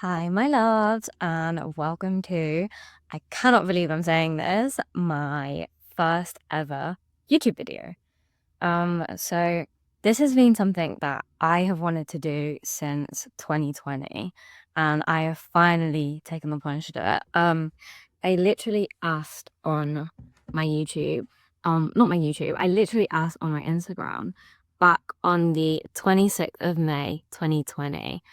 Hi, my loves, and welcome to, I cannot believe I'm saying this, my first ever YouTube video. So this has been something that I have wanted to do since 2020, and I have finally taken the plunge to do it. I literally asked on my YouTube, not my YouTube, I literally asked on my Instagram back on the 26th of May, 2020.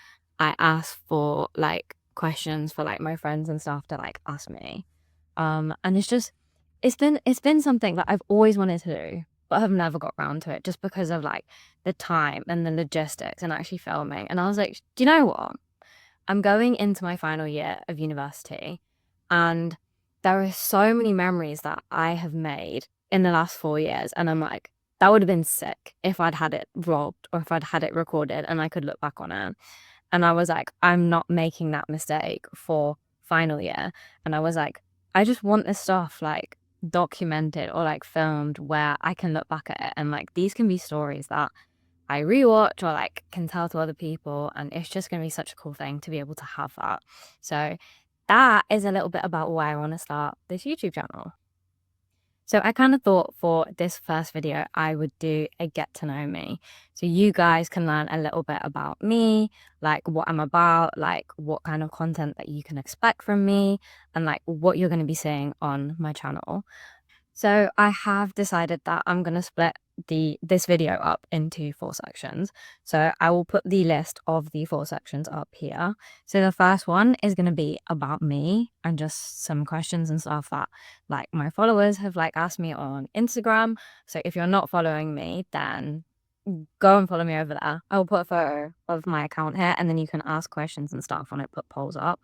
I asked for like questions for like my friends and stuff to like ask me. And it's been something that I've always wanted to do, but have never got around to it just because of like the time and the logistics and actually filming. And I was like, do you know what? I'm going into my final year of university, and there are so many memories that I have made in the last 4 years. And I'm like, that would have been sick if I'd had it vlogged or if I'd had it recorded and I could look back on it. And I was like, I'm not making that mistake for final year. And I was like, I just want this stuff like documented or like filmed where I can look back at it. And like these can be stories that I rewatch or like can tell to other people. And it's just going to be such a cool thing to be able to have that. So that is a little bit about why I want to start this YouTube channel. So I kind of thought for this first video, I would do a get to know me. So you guys can learn a little bit about me, like what I'm about, like what kind of content that you can expect from me, and like what you're going to be seeing on my channel. So I have decided that I'm going to split this video up into 4 sections. So I will put the list of the 4 sections up here. So the first one is going to be about me and just some questions and stuff that like my followers have like asked me on Instagram. So if you're not following me, then go and follow me over there. I'll put a photo of my account here, and then you can ask questions and stuff on it, put polls up.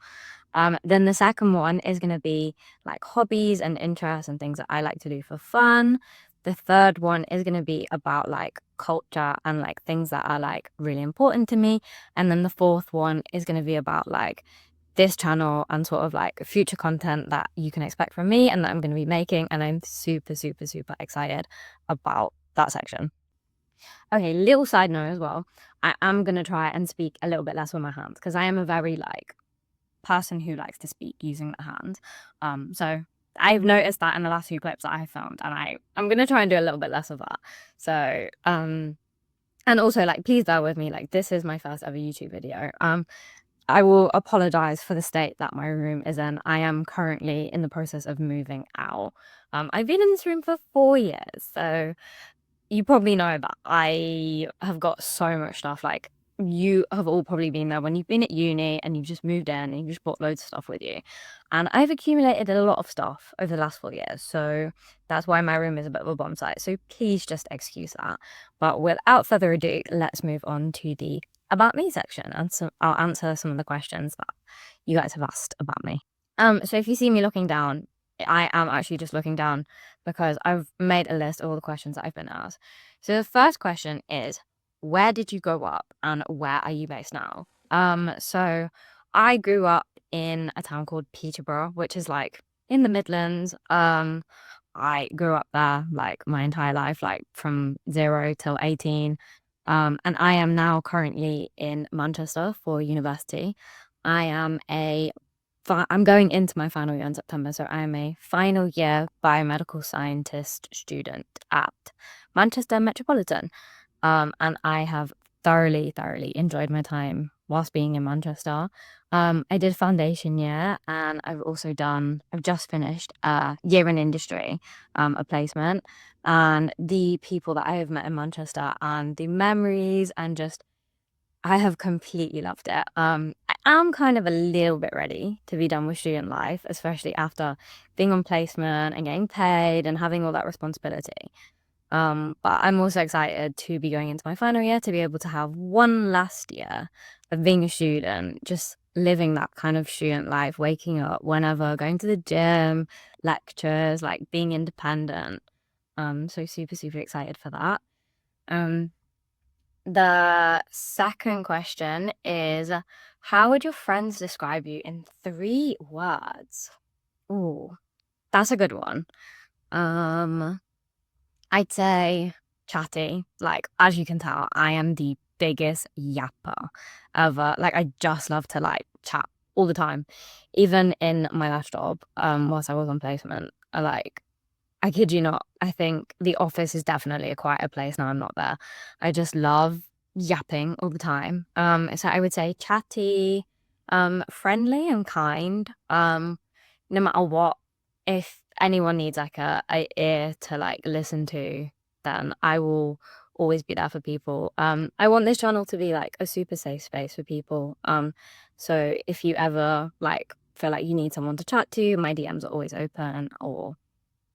Then the second one is going to be like hobbies and interests and things that I like to do for fun. The third one is going to be about like culture and like things that are like really important to me. And then the fourth one is going to be about like this channel and sort of like future content that you can expect from me and that I'm going to be making. And I'm super, super, super excited about that section. Okay, little side note as well. I am going to try and speak a little bit less with my hands because I am a very like person who likes to speak using the hands. So I've noticed that in the last few clips that I filmed, and I'm gonna try and do a little bit less of that. So and also like please bear with me, like this is my first ever YouTube video. I will apologize for the state that my room is in. I am currently in the process of moving out. I've been in this room for 4 years, so you probably know that I have got so much stuff. Like you have all probably been there when you've been at uni and you've just moved in and you've just brought loads of stuff with you. And I've accumulated a lot of stuff over the last 4 years. So that's why my room is a bit of a bomb site. So please just excuse that. But without further ado, let's move on to the about me section. And so I'll answer some of the questions that you guys have asked about me. So if you see me looking down, I am actually just looking down because I've made a list of all the questions that I've been asked. So the first question is, where did you grow up and where are you based now? So I grew up in a town called Peterborough, which is like in the Midlands. I grew up there like my entire life, like from 0 till 18. And I am now currently in Manchester for university. I'm going into my final year in September, so I'm a final year biomedical scientist student at Manchester Metropolitan. And I have thoroughly, thoroughly enjoyed my time whilst being in Manchester. I did foundation year, and I've just finished a year in industry, a placement, and the people that I have met in Manchester and the memories and just I have completely loved it. I am kind of a little bit ready to be done with student life, especially after being on placement and getting paid and having all that responsibility. But I'm also excited to be going into my final year to be able to have one last year of being a student, just living that kind of student life, waking up whenever, going to the gym, lectures, like being independent. So super, super excited for that. The second question is, how would your friends describe you in 3 words? Ooh, that's a good one. I'd say chatty. Like, as you can tell, I am the biggest yapper ever. Like, I just love to like chat all the time. Even in my last job, whilst I was on placement, I kid you not, I think the office is definitely a quieter place now I'm not there. I just love yapping all the time. So I would say chatty, friendly and kind. No matter what, if anyone needs like a ear to like listen to, then I will always be there for people. I want this channel to be like a super safe space for people. So if you ever like feel like you need someone to chat to, my DMs are always open, or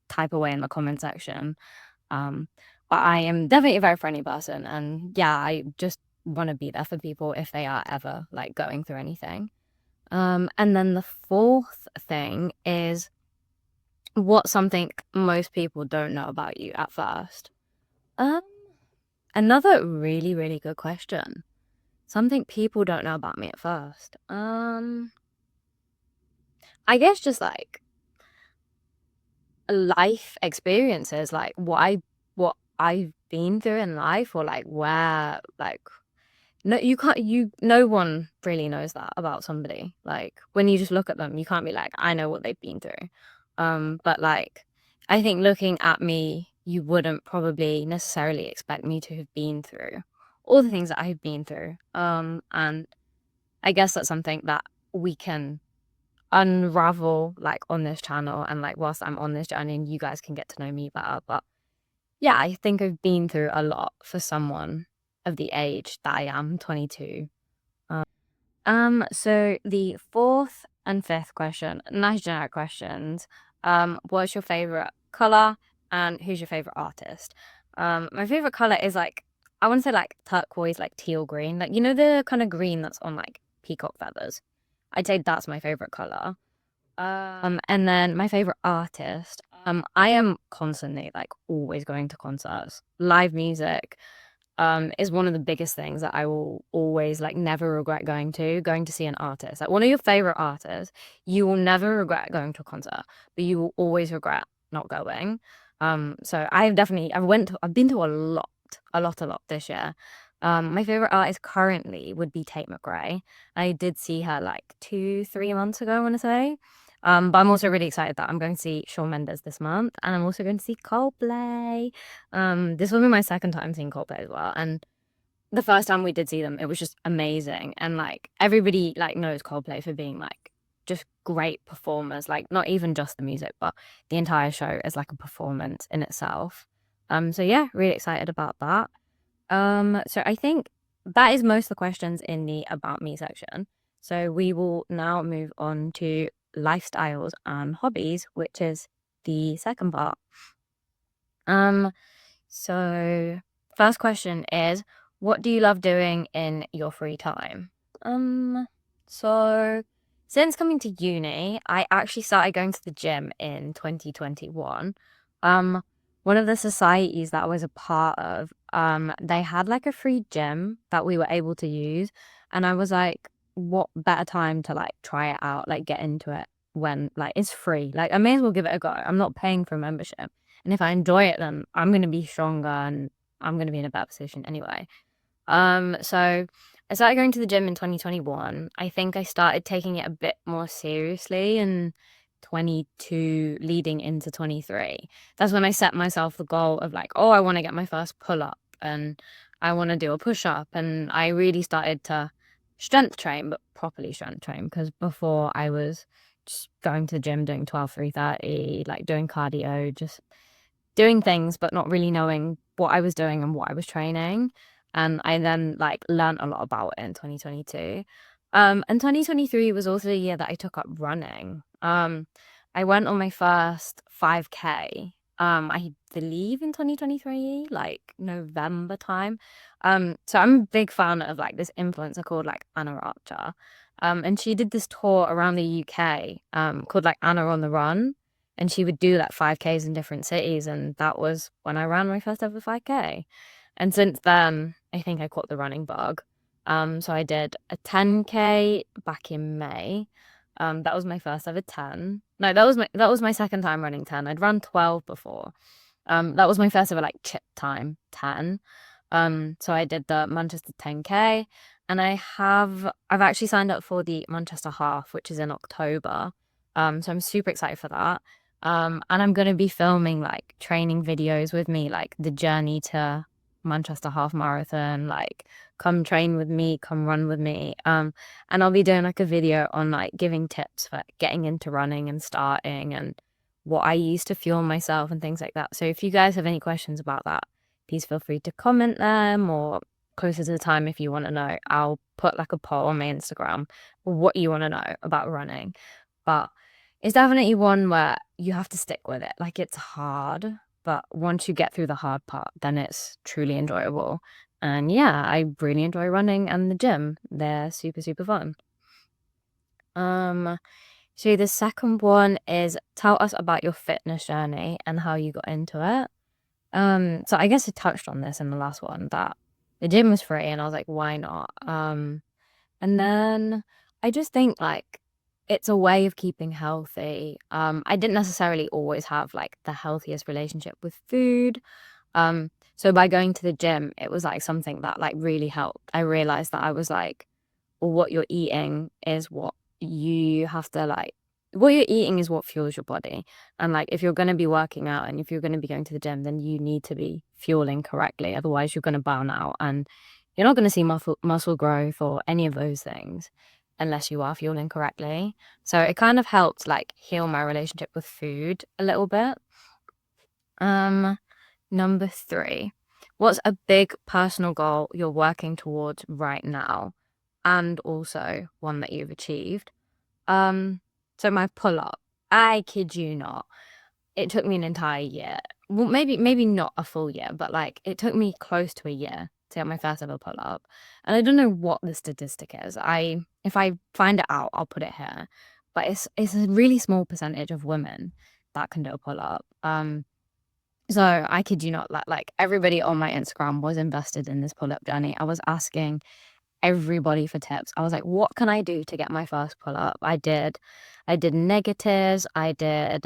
type away in the comment section. But I am definitely a very friendly person, and yeah, I just want to be there for people if they are ever like going through anything. And then the fourth thing is, what's something most people don't know about you at first? Um, Another really, really good question. Something people don't know about me at first. I guess just like life experiences, like what I've been through in life, or like where like no one really knows that about somebody. Like when you just look at them, you can't be like, I know what they've been through. But like I think looking at me, you wouldn't probably necessarily expect me to have been through all the things that I've been through. And I guess that's something that we can unravel like on this channel, and like whilst I'm on this journey, and you guys can get to know me better. But yeah, I think I've been through a lot for someone of the age that I am, 22. So the fourth and fifth question, nice generic questions. What's your favorite color and who's your favorite artist? My favorite color is like, I want to say like turquoise, like teal green, like you know the kind of green that's on like peacock feathers. I'd say that's my favorite color. And then my favorite artist. I am constantly like always going to concerts. Live music is one of the biggest things that I will always like never regret going to see an artist. Like one of your favorite artists, you will never regret going to a concert, but you will always regret not going. So I've been to a lot this year. My favorite artist currently would be Tate McRae. I did see her like 3 months ago, I want to say. But I'm also really excited that I'm going to see Shawn Mendes this month, and I'm also going to see Coldplay. This will be my second time seeing Coldplay as well, and the first time we did see them, it was just amazing. And like everybody like knows Coldplay for being like just great performers, like not even just the music, but the entire show is like a performance in itself. So yeah, really excited about that. So I think that is most of the questions in the About Me section. So we will now move on to lifestyles and hobbies, which is the second part. So first question is, what do you love doing in your free time? So since coming to uni, I actually started going to the gym in 2021. One of the societies that I was a part of, they had like a free gym that we were able to use, and I was like, what better time to like try it out, like get into it when like it's free. Like I may as well give it a go. I'm not paying for a membership. And if I enjoy it, then I'm going to be stronger and I'm going to be in a better position anyway. So I started going to the gym in 2021. I think I started taking it a bit more seriously in 22 leading into 23. That's when I set myself the goal of like, oh, I want to get my first pull up and I want to do a push up. And I really started to strength train, but properly strength train, because before I was just going to the gym, doing 12, 3:30, like doing cardio, just doing things, but not really knowing what I was doing and what I was training. And I then like learned a lot about it in 2022. And 2023 was also the year that I took up running. I went on my first 5K, I believe in 2023, like November time. So I'm a big fan of like this influencer called like Anna. And she did this tour around the UK, called like Anna on the Run. And she would do like 5Ks in different cities. And that was when I ran my first ever 5K. And since then, I think I caught the running bug. So I did a 10K back in May. That was my first ever 10. No, that was my second time running 10. I'd run 12 before. That was my first ever like chip time 10. So I did the Manchester 10K. And I've actually signed up for the Manchester Half, which is in October. So I'm super excited for that. And I'm gonna be filming like training videos with me, like the journey to Manchester Half Marathon, like come train with me, come run with me. And I'll be doing like a video on like giving tips for getting into running and starting and what I use to fuel myself and things like that. So if you guys have any questions about that, please feel free to comment them, or closer to the time if you want to know, I'll put like a poll on my Instagram what you want to know about running. But it's definitely one where you have to stick with it. Like it's hard, but once you get through the hard part, then it's truly enjoyable. And yeah, I really enjoy running and the gym. They're super, super fun. So the second one is tell us about your fitness journey and how you got into it. So I guess I touched on this in the last one, that the gym was free and I was like, why not? And then I just think like it's a way of keeping healthy. I didn't necessarily always have like the healthiest relationship with food. So by going to the gym, it was like something that like really helped. I realized that I was like, well, what you're eating is what you have to like, what you're eating is what fuels your body. And like, if you're going to be working out and if you're going to be going to the gym, then you need to be fueling correctly. Otherwise, you're going to burn out and you're not going to see muscle growth or any of those things unless you are fueling correctly. So it kind of helped like heal my relationship with food a little bit. Number 3, what's a big personal goal you're working towards right now, and also one that you've achieved? So my pull-up, I kid you not, it took me an entire year. Well, maybe not a full year, but like it took me close to a year to get my first ever pull-up. And I don't know what the statistic is. If I find it out, I'll put it here. But it's a really small percentage of women that can do a pull-up. So I kid you not, like everybody on my Instagram was invested in this pull-up journey. I was asking everybody for tips. I was like, what can I do to get my first pull-up? I did negatives, I did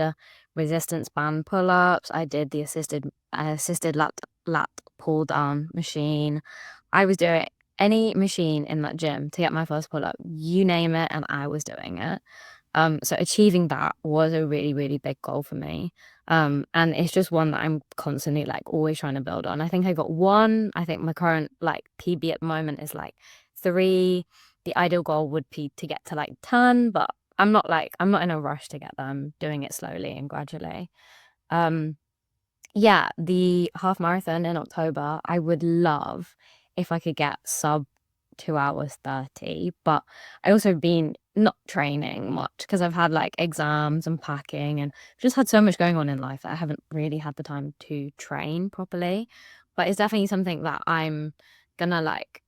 resistance band pull-ups, I did the assisted lat pull down machine. I was doing any machine in that gym to get my first pull-up, you name it, and I was doing it. So achieving that was a really, really big goal for me. And it's just one that I'm constantly like always trying to build on. I think I got 1. I think my current like PB at the moment is like 3. The ideal goal would be to get to like 10, but I'm not in a rush to get them, doing it slowly and gradually. Yeah, the half marathon in October, I would love if I could get sub 2 hours 30, but I also been not training much because I've had like exams and packing and just had so much going on in life that I haven't really had the time to train properly. But it's definitely something that I'm gonna like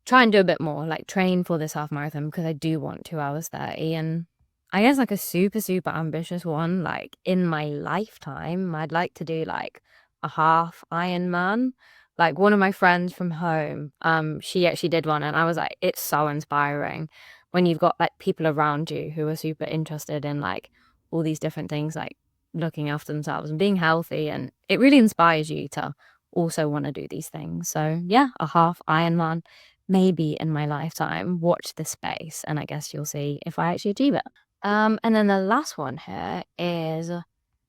try and do a bit more, like train for this half marathon, because I do want 2 hours 30. And I guess like a super, super ambitious one, like in my lifetime, I'd like to do like a half Ironman. Like one of my friends from home, she actually did one and I was like, it's so inspiring when you've got like people around you who are super interested in like all these different things, like looking after themselves and being healthy. And it really inspires you to also want to do these things. So yeah, a half Ironman maybe in my lifetime. Watch this space and I guess you'll see if I actually achieve it. And then the last one here is,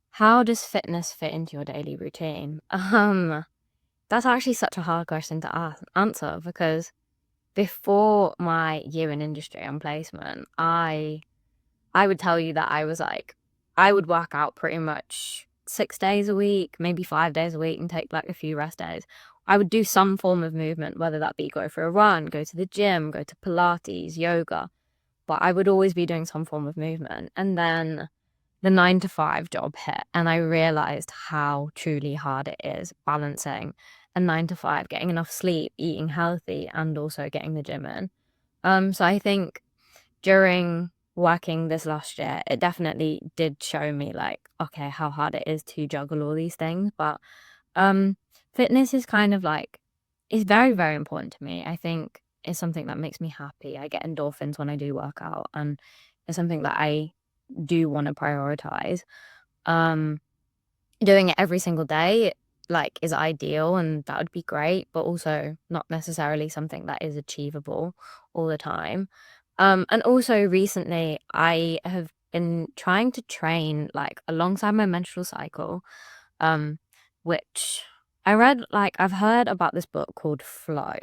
how does fitness fit into your daily routine? That's actually such a hard question to answer, because before my year in industry and placement, I would tell you that I was like, I would work out pretty much 6 days a week, maybe 5 days a week, and take like a few rest days. I would do some form of movement, whether that be go for a run, go to the gym, go to Pilates, yoga, but I would always be doing some form of movement. And then the 9 to 5 job hit, and I realized how truly hard it is balancing a 9 to 5, getting enough sleep, eating healthy, and also getting the gym in. So I think during working this last year, it definitely did show me like, okay, how hard it is to juggle all these things. But fitness is kind of like, it's very, very important to me. I think it's something that makes me happy. I get endorphins when I do work out, and it's something that I do want to prioritize. Doing it every single day, like is ideal and that would be great, but also not necessarily something that is achievable all the time. And also recently I have been trying to train like alongside my menstrual cycle, um, which I read, like I've heard about this book called Flow,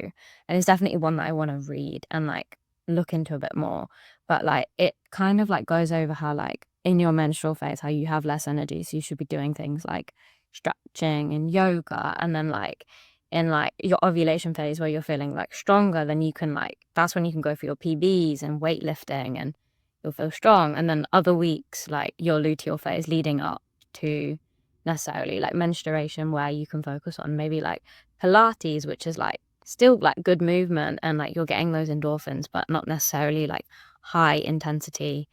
and it's definitely one that I want to read and like look into a bit more. But like it kind of like goes over how like in your menstrual phase, how you have less energy, so you should be doing things like stretching and yoga, and then like in like your ovulation phase where you're feeling like stronger, then you can like that's when you can go for your PBs and weightlifting and you'll feel strong. And then other weeks like your luteal phase leading up to necessarily like menstruation, where you can focus on maybe like Pilates, which is like still like good movement and like you're getting those endorphins, but not necessarily like high intensity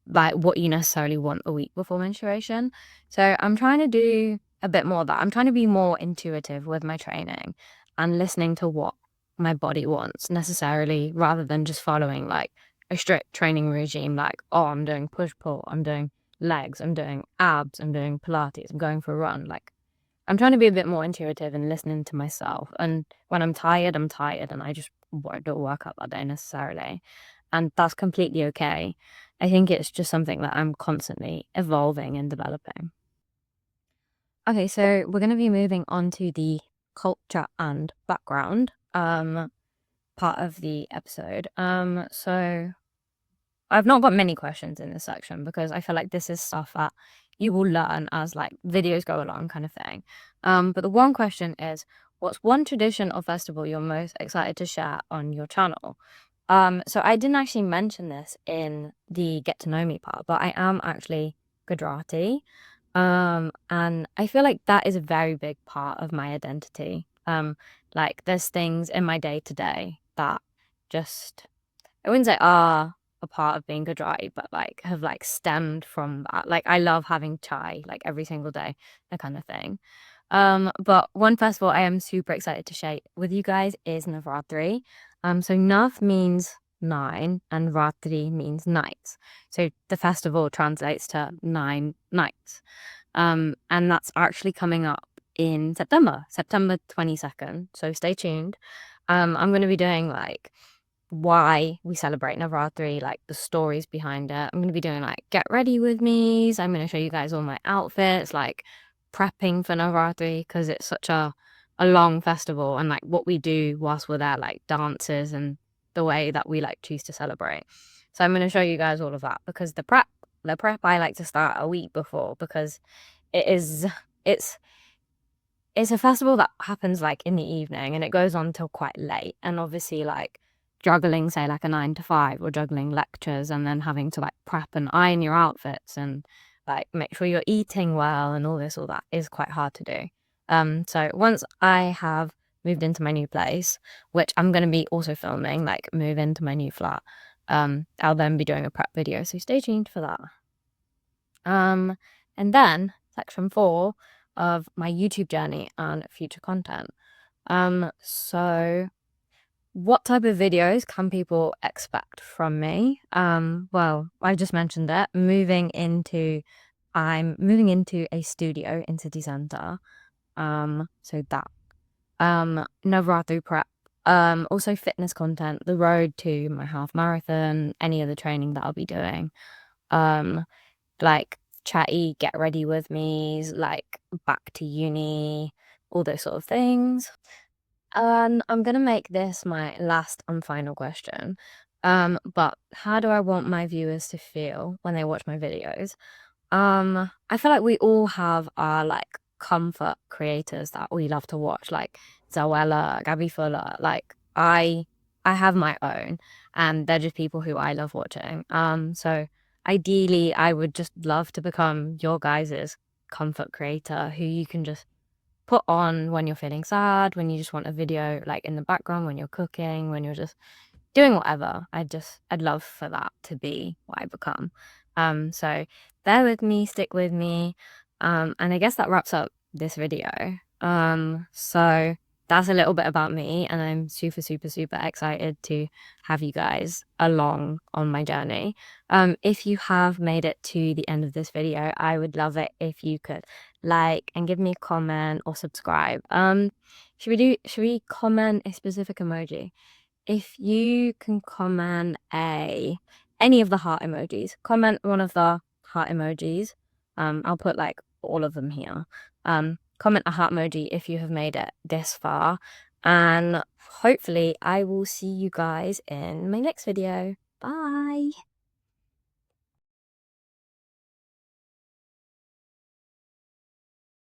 like what you necessarily want a week before menstruation. So I'm trying to do a bit more of that. I'm trying to be more intuitive with my training and listening to what my body wants necessarily, rather than just following like a strict training regime, like, oh, I'm doing push pull, I'm doing legs, I'm doing abs, I'm doing Pilates, I'm going for a run. Like I'm trying to be a bit more intuitive and listening to myself. And when I'm tired and I just won't do a workout that day necessarily. And that's completely okay. I think it's just something that I'm constantly evolving and developing. Okay, so we're going to be moving on to the culture and background part of the episode. So I've not got many questions in this section because I feel like this is stuff that you will learn as like videos go along kind of thing. But the one question is, what's one tradition or festival you're most excited to share on your channel? So I didn't actually mention this in the get to know me part, but I am actually Gujarati. And I feel like that is a very big part of my identity. Like there's things in my day to day that just, I wouldn't say are a part of being Gujarati, but like have like stemmed from that. Like I love having chai like every single day, that kind of thing. But one festival I am super excited to share with you guys is Navratri. So Nav means 9 and Ratri means nights. So the festival translates to 9 nights. And that's actually coming up in September 22nd. So stay tuned. I'm going to be doing like why we celebrate Navratri, like the stories behind it. I'm going to be doing like get ready with me's. I'm going to show you guys all my outfits, like prepping for Navratri, because it's such a long festival, and like what we do whilst we're there, like dances and the way that we like choose to celebrate. So I'm going to show you guys all of that, because the prep I like to start a week before, because it's it's a festival that happens like in the evening and it goes on till quite late. And obviously like juggling, say like a 9 to 5, or juggling lectures and then having to like prep and iron your outfits and like make sure you're eating well and all that is quite hard to do. So once I have moved into my new place, which I'm going to be also filming, like move into my new flat, I'll then be doing a prep video. So stay tuned for that. And then section 4 of my YouTube journey and future content. So what type of videos can people expect from me? Well, I just mentioned it. I'm moving into a studio in city center. So that. Navratri prep. Also fitness content, the road to my half marathon, any other training that I'll be doing. Like chatty, get ready with me's, like back to uni, all those sort of things. And I'm gonna make this my last and final question. But how do I want my viewers to feel when they watch my videos? I feel like we all have our like comfort creators that we love to watch, like Zawella, Gabby Fuller. Like I have my own, and they're just people who I love watching. So ideally I would just love to become your guys's comfort creator, who you can just put on when you're feeling sad, when you just want a video like in the background, when you're cooking, when you're just doing whatever. I'd love for that to be what I become. So bear with me, stick with me. And I guess that wraps up this video. So that's a little bit about me, and I'm super, super, super excited to have you guys along on my journey. If you have made it to the end of this video, I would love it if you could like, and give me a comment or subscribe. Should we comment a specific emoji? If you can comment any of the heart emojis, comment one of the heart emojis. I'll put like all of them here. Comment a heart emoji if you have made it this far, and hopefully I will see you guys in my next video. Bye.